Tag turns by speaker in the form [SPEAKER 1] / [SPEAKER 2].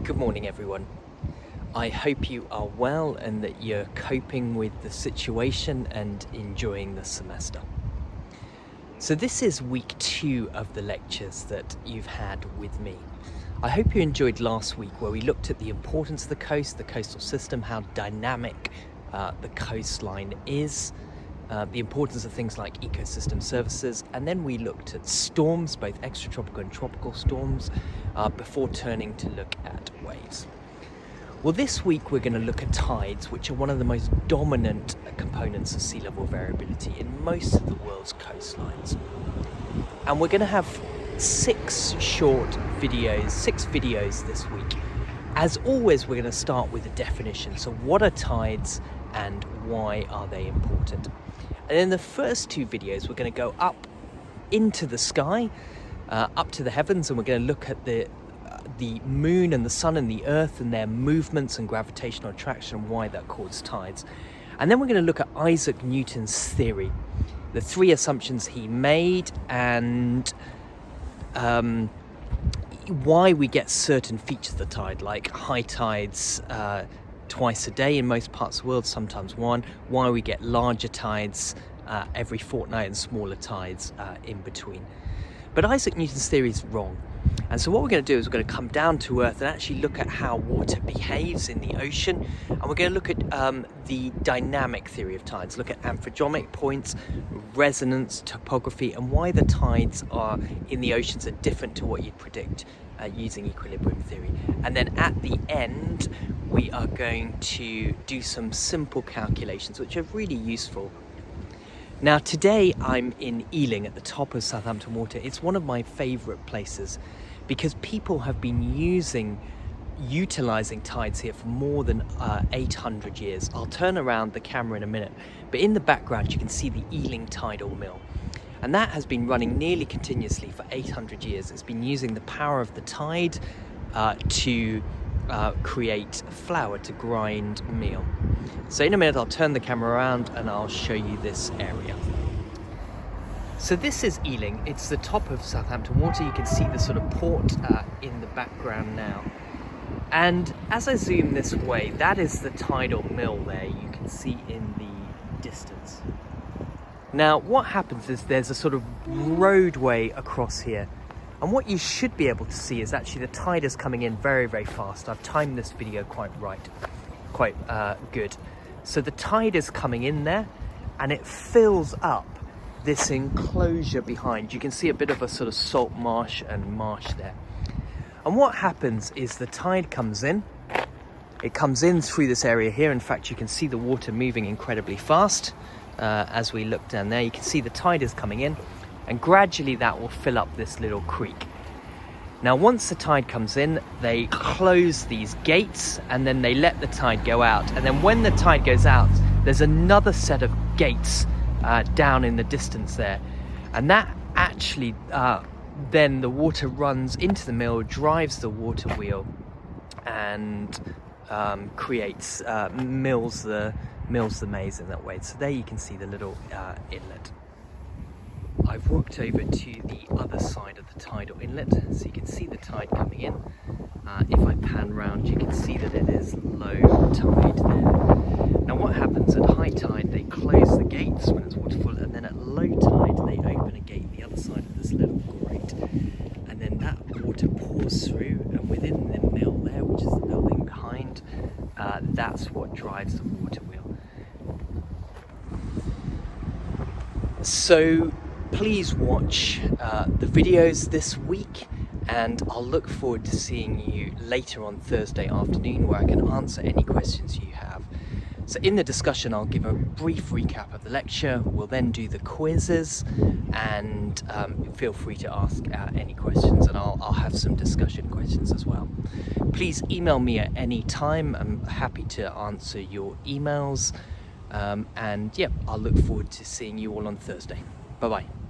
[SPEAKER 1] Good morning, everyone. I hope you are well and that you're coping with the situation and enjoying the semester. So this is week 2 of the lectures that you've had with me. I hope you enjoyed last week where we looked at the importance of the coast, the coastal system, how dynamic the coastline is, the importance of things like ecosystem services, and then we looked at storms, both extratropical and tropical storms, before turning to look at waves. Well, this week we're going to look at tides, which are one of the most dominant components of sea level variability in most of the world's coastlines. And we're going to have 6 videos this week. As always, we're going to start with a definition. So what are tides and why are they important? And in the first 2 videos, we're going to go up into the sky, up to the heavens, and we're going to look at the moon and the sun and the earth and their movements and gravitational attraction and why that causes tides. And then we're going to look at Isaac Newton's theory, the 3 assumptions he made, and why we get certain features of the tide, like high tides twice a day in most parts of the world, sometimes one, why we get larger tides every fortnight and smaller tides in between. But Isaac Newton's theory is wrong. And so what we're going to do is we're going to come down to earth and actually look at how water behaves in the ocean. And we're going to look at the dynamic theory of tides, look at anthropometric points, resonance, topography, and why the tides are in the oceans are different to what you'd predict using equilibrium theory. And then at the end, we are going to do some simple calculations, which are really useful. Now today I'm in Eling at the top of Southampton water. It's one of my favourite places because people have been utilising tides here for more than 800 years. I'll turn around the camera in a minute, but in the background you can see the Eling Tidal Mill. And that has been running nearly continuously for 800 years. It's been using the power of the tide to create flour, to grind meal. So in a minute I'll turn the camera around and I'll show you this area. So this is Eling. It's the top of Southampton water. You can see the sort of port in the background now. And as I zoom this way, that is the tidal mill there you can see in the distance. Now what happens is there's a sort of roadway across here. And what you should be able to see is actually the tide is coming in very, very fast. I've timed this video quite good. So the tide is coming in there and it fills up this enclosure behind. You can see a bit of a sort of salt marsh and marsh there. And what happens is the tide comes in. It comes in through this area here. In fact, you can see the water moving incredibly fast as we look down there. You can see the tide is coming in. And gradually that will fill up this little creek. Now once the tide comes in, they close these gates and then they let the tide go out. And then when the tide goes out, there's another set of gates down in the distance there. And that actually, then the water runs into the mill, drives the water wheel and creates, mills the maize in that way. So there you can see the little inlet. I've walked over to the other side of the tidal inlet, so you can see the tide coming in. If I pan round, you can see that it is low tide there. Now what happens at high tide, they close the gates when it's water full, and then at low tide, they open a gate the other side of this little grate. And then that water pours through, and within the mill there, which is the building behind, that's what drives the water wheel. So please watch the videos this week, and I'll look forward to seeing you later on Thursday afternoon where I can answer any questions you have. So in the discussion I'll give a brief recap of the lecture, we'll then do the quizzes, and feel free to ask any questions, and I'll have some discussion questions as well. Please email me at any time, I'm happy to answer your emails, and yeah, I'll look forward to seeing you all on Thursday. Bye bye.